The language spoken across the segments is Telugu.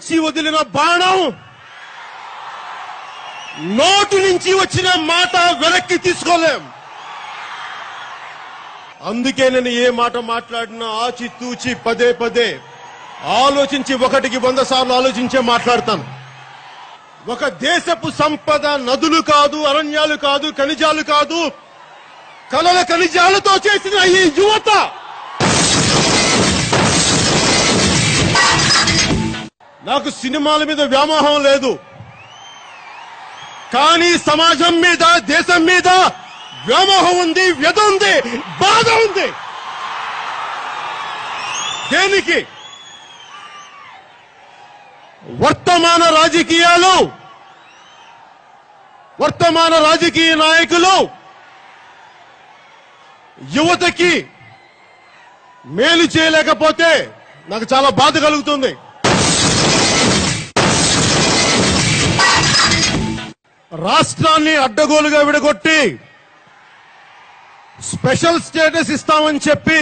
నుంచి వదిలిన బాణం నోటి నుంచి వచ్చిన మాట వెనక్కి తీసుకోలేం. అందుకే నేను ఏ మాట మాట్లాడినా ఆచితూచి పదే పదే ఆలోచించి 1కి 100 సార్లు ఆలోచించే మాట్లాడతాను. ఒక దేశపు సంపద నదులు కాదు, అరణ్యాలు కాదు, ఖనిజాలు కాదు, కలల ఖనిజాలతో చేసిన ఈ యువత నాకు సినిమాల మీద వ్యామోహం లేదు, కానీ సమాజం మీద, దేశం మీద వ్యామోహం ఉంది, వ్యధ ఉంది, బాధ ఉంది. దేనికి? వర్తమాన రాజకీయ నాయకులు యువతకి మేలు చేయలేకపోతే నాకు చాలా బాధ కలుగుతుంది. రాష్ట్రాన్ని అడ్డగోలుగా విడగొట్టి స్పెషల్ స్టేటస్ ఇస్తామని చెప్పి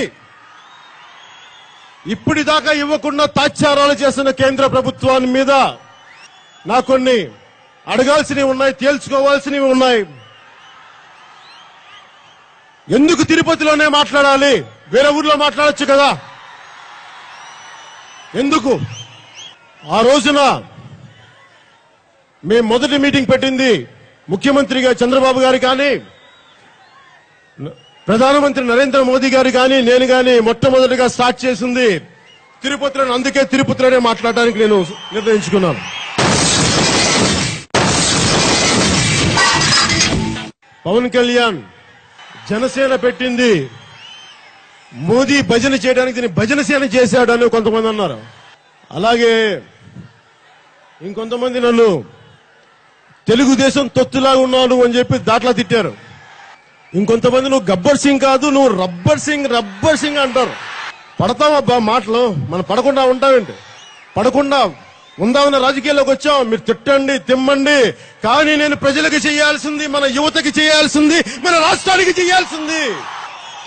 ఇప్పటిదాకా ఇవ్వకుండా తాత్సారాలు చేసిన కేంద్ర ప్రభుత్వాన్ని మీద నాకు కొన్ని అడగాల్సినవి ఉన్నాయి, తేల్చుకోవాల్సినవి ఉన్నాయి. ఎందుకు తిరుపతిలోనే మాట్లాడాలి? వేరే ఊర్లో మాట్లాడొచ్చు కదా. ఎందుకు? ఆ రోజున మేము మొదటి మీటింగ్ పెట్టింది ముఖ్యమంత్రిగా చంద్రబాబు గారు కానీ, ప్రధానమంత్రి నరేంద్ర మోదీ గారు కానీ, నేను కానీ మొట్టమొదటిగా స్టార్ట్ చేసింది తిరుపతిలో. అందుకే తిరుపతిలోనే మాట్లాడడానికి నేను నిర్ణయించుకున్నాను. పవన్ కళ్యాణ్ జనసేన పెట్టింది మోదీ భజన చేయడానికి, దీన్ని భజన సేన చేశాడని కొంతమంది అన్నారు. అలాగే ఇంకొంతమంది నన్ను తెలుగుదేశం తొత్తులాగా ఉన్నాడు అని చెప్పి దాట్లా తిట్టారు. ఇంకొంతమంది నువ్వు గబ్బర్ సింగ్ కాదు, నువ్వు రబ్బర్ సింగ్ అంటారు. పడతామబ్బా మాటలు, మనం పడకుండా ఉంటామేంటి? పడకుండా ఉందామన్న రాజకీయాల్లోకి వచ్చాం. మీరు తిట్టండి, తిమ్మండి, కానీ నేను ప్రజలకు చేయాల్సింది, మన యువతకి చేయాల్సింది, మన రాష్ట్రానికి చేయాల్సింది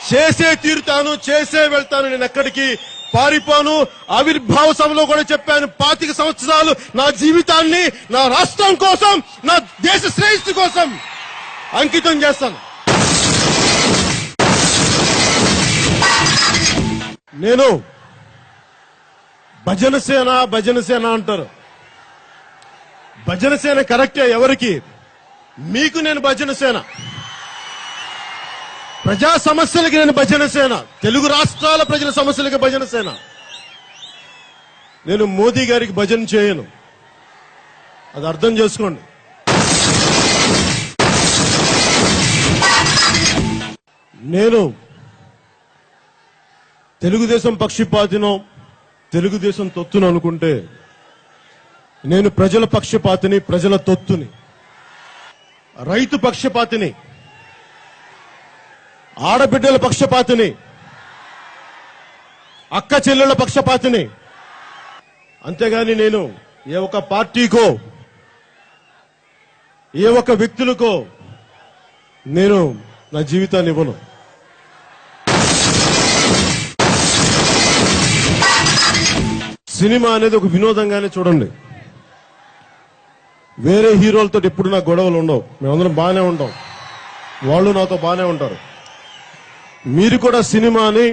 చేసే తీరుతాను, చేసే వెళ్తాను. నేను ఎక్కడికి పారిపోను. ఆవిర్భావ సభలో కూడా చెప్పాను, 25 సంవత్సరాలు నా జీవితాన్ని నా రాష్ట్రం కోసం, నా దేశ శ్రేయస్సు కోసం అంకితం చేస్తాను. నేను భజన సేన అంటారు. భజన సేన కరెక్టే ఎవరికి? మీకు నేను భజన సేన. ప్రజా సమస్యలకి నేను భజన సేన. తెలుగు రాష్ట్రాల ప్రజల సమస్యలకి భజన సేన. నేను మోదీ గారికి భజన చేయను, అది అర్థం చేసుకోండి. నేను తెలుగుదేశం పక్షపాతినో, తెలుగుదేశం తొత్తును అనుకుంటే నేను ప్రజల పక్షపాతిని, ప్రజల తొత్తుని, రైతు పక్షపాతిని, ఆడబిడ్డల పక్షపాతిని, అక్క చెల్లెళ్ల పక్షపాతిని. అంతేగాని నేను ఏ ఒక్క పార్టీకో, ఏ ఒక్క వ్యక్తులకో నేను నా జీవితాన్ని ఇవ్వను. సినిమా అనేది ఒక వినోదంగానే చూడండి. వేరే హీరోలతో ఎప్పుడు నాకు గొడవలు ఉండవు. మేమందరం బాగానే ఉంటాం, వాళ్ళు నాతో బాగానే ఉంటారు. మీరు కూడా సినిమాని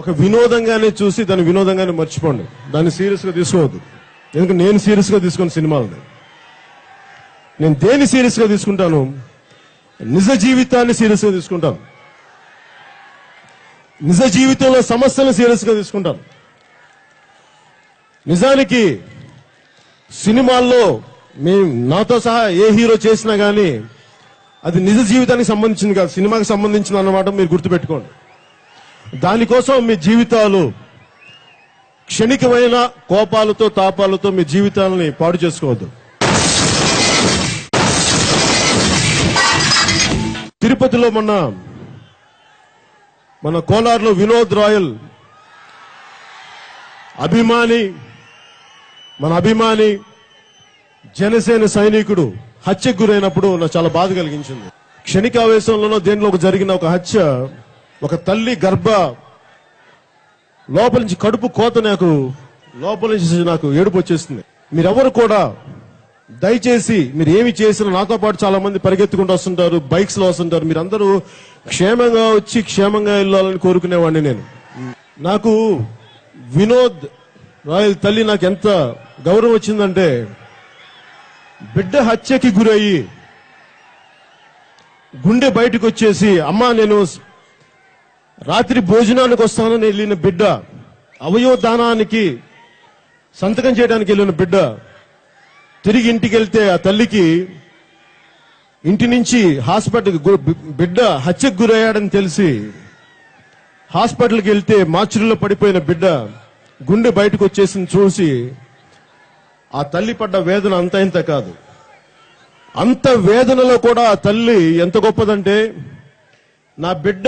ఒక వినోదంగానే చూసి దాన్ని వినోదంగానే మర్చిపోండి. దాన్ని సీరియస్ గా తీసుకోవద్దు. ఎందుకంటే నేను సీరియస్ గా తీసుకున్న సినిమాలని, నేను దేన్ని సీరియస్ గా తీసుకుంటాను? నిజ జీవితాన్ని సీరియస్ గా తీసుకుంటాను. నిజ జీవితంలో సమస్యలను సీరియస్ గా తీసుకుంటాను. నిజానికి సినిమాల్లో మేము నాతో సహా ఏ హీరో చేసినా గానీ అది నిజ జీవితానికి సంబంధించింది కాదు, సినిమాకి సంబంధించిన అన్నమాట మీరు గుర్తుపెట్టుకోండి. దానికోసం మీ జీవితాలు క్షణికమైన కోపాలతో, తాపాలతో మీ జీవితాలని పాడు చేసుకోవద్దు. తిరుపతిలో మన కోలార్లో వినోద్ రాయల్ మన అభిమాని జనసేన సైనికుడు హత్యకు గురైనప్పుడు నాకు చాలా బాధ కలిగించింది. క్షణికావేశంలోనో దేనిలో జరిగిన ఒక హత్య, ఒక తల్లి గర్భ లోపల నుంచి కడుపు కోత నాకు లోపల నుంచి నాకు ఏడుపు వచ్చేస్తుంది. మీరెవరు కూడా దయచేసి మీరు ఏమి చేసినా నాతో పాటు చాలా మంది పరిగెత్తుకుంటూ వస్తుంటారు, బైక్స్ లో వస్తుంటారు. మీరందరూ క్షేమంగా వచ్చి క్షేమంగా వెళ్ళాలని కోరుకునేవాడిని నేను. నాకు వినోద్ రాయల్ తల్లి నాకు ఎంత గౌరవం వచ్చిందంటే, బిడ్డ హత్యకి గురయ్యి గుండె బయటకు వచ్చేసి అమ్మా నేను రాత్రి భోజనానికి వస్తానని వెళ్ళిన బిడ్డ, అవయవ దానానికి సంతకం చేయడానికి వెళ్ళిన బిడ్డ తిరిగి ఇంటికి వెళ్తే ఆ తల్లికి ఇంటి నుంచి హాస్పిటల్ బిడ్డ హత్యకు గురయ్యాడని తెలిసి హాస్పిటల్కి వెళ్తే మార్చురీలో పడిపోయిన బిడ్డ గుండె బయటకు వచ్చేసింది చూసి ఆ తల్లి పడ్డ వేదన అంత ఇంత కాదు. అంత వేదనలో కూడా ఆ తల్లి ఎంత గొప్పదంటే, నా బిడ్డ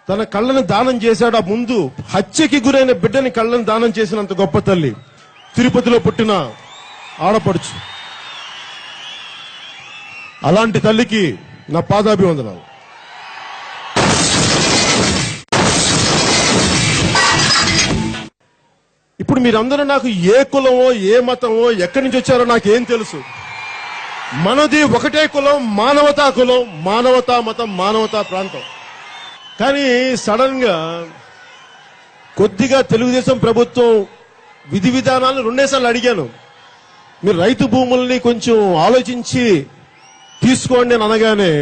తన కళ్ళను దానం చేశాడు. ఆ ముందు హత్యకి గురైన బిడ్డని కళ్ళను దానం చేసినంత గొప్ప తల్లి తిరుపతిలో పుట్టిన ఆడపడుచు. అలాంటి తల్లికి నా పాదాభివందనాలు. ఇప్పుడు మీరందరూ నాకు ఏ కులమో ఏ మతమో ఎక్కడి నుంచి వచ్చారో నాకేం తెలుసు. మనది ఒకటే కులం, మానవతా కులం, మానవతా మతం, మానవతా ప్రాంతం. కానీ సడన్ గా కొద్దిగా తెలుగుదేశం ప్రభుత్వం విధి విధానాలను రెండేసార్లు అడిగాను. మీరు రైతు భూముల్ని కొంచెం ఆలోచించి తీసుకోండి అని అనగానే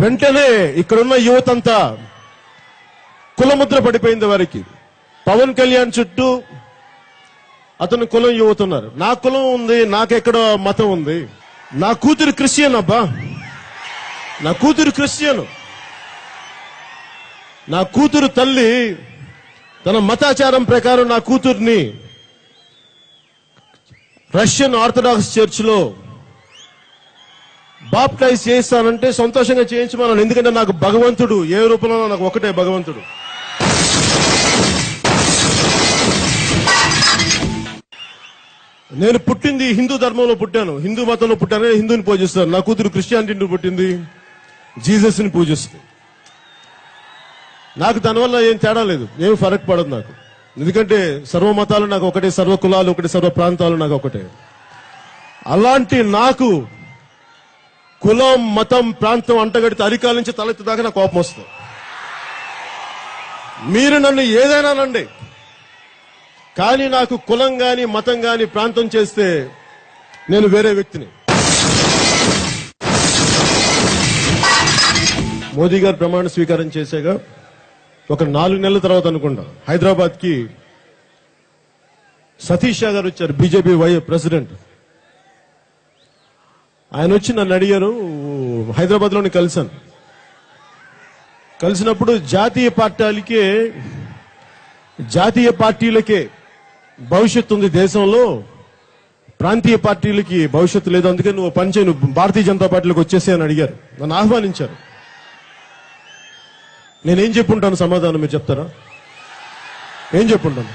వెంటనే ఇక్కడున్న యువతంతా కులముద్ర పడిపోయింది వారికి. పవన్ కళ్యాణ్ చుట్టూ అతను కులం యువతున్నారు. నా కులం ఉంది, నాకెక్కడ మతం ఉంది. నా కూతురు క్రిస్టియన్ అబ్బా, నా కూతురు క్రిస్టియన్. నా కూతురు తల్లి తన మతాచారం ప్రకారం నా కూతుర్ని రష్యన్ ఆర్థడాక్స్ చర్చ్ లో బాప్టైజ్ చేస్తానంటే సంతోషంగా చేయించమన్నాను. ఎందుకంటే నాకు భగవంతుడు ఏ రూపంలో నాకు ఒకటే భగవంతుడు. నేను పుట్టింది హిందూ ధర్మంలో పుట్టాను, హిందూ మతంలో పుట్టాను, హిందూని పూజిస్తాను. నా కూతురు క్రిస్టియానిటీని పుట్టింది, జీసస్ ని పూజిస్తుంది. నాకు దానివల్ల ఏం తేడా లేదు, ఏం ఫరక్ పడదు నాకు. ఎందుకంటే సర్వ మతాలు నాకు ఒకటే, సర్వ కులాలు ఒకటే, సర్వ ప్రాంతాలు నాకు ఒకటే. అలాంటి నాకు కులం మతం ప్రాంతం అంటగడితే అరికాల నుంచి తలెత్తి దాకా నాకు కోపం వస్తుంది. మీరు నన్ను ఏదైనా నండి, కానీ నాకు కులం గాని మతం గాని ప్రాంతం చేస్తే నేను వేరే వ్యక్తిని. మోదీ గారు ప్రమాణ స్వీకారం చేశాక ఒక 4 నెలల తర్వాత అనుకుంటా హైదరాబాద్ కి సతీష్ షా గారు వచ్చారు, బీజేపీ ప్రెసిడెంట్. ఆయన వచ్చి నన్ను అడిగారు, హైదరాబాద్ లోని కలిశాను. కలిసినప్పుడు జాతీయ పార్టీలకే భవిష్యత్తు ఉంది దేశంలో, ప్రాంతీయ పార్టీలకి భవిష్యత్తు లేదు, అందుకని నువ్వు పనిచేయి, నువ్వు భారతీయ జనతా పార్టీలోకి వచ్చేసి అని అడిగారు, నన్ను ఆహ్వానించారు. నేనేం చెప్పుంటాను సమాధానం మీరు చెప్తారా? ఏం చెప్పుంటాను?